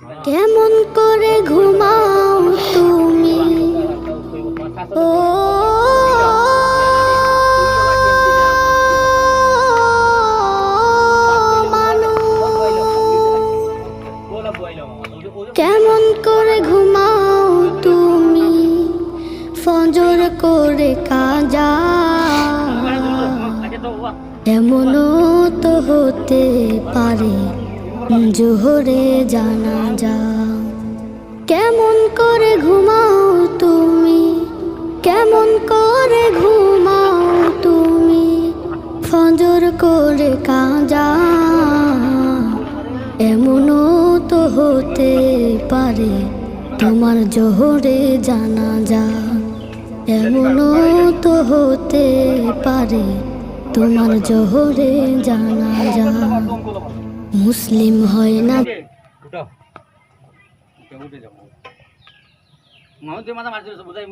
কেমন করে ঘুমাও তুমি ও কেমন করে ঘুমাও তুমি ফজর করে কাজা এমনও তো হতে পারে জোহরে জানাজা কেমন করে ঘুমাও তুমি কেমন করে ঘুমাও তুমি ফজর করে কাজা এমনও তো হতে পারে তোমার জোহরে জানাজা এমনও তো হতে পারে তোমার জোহরে জানাজা মুসলিম হয় না মাঝে মাঝে বুঝাই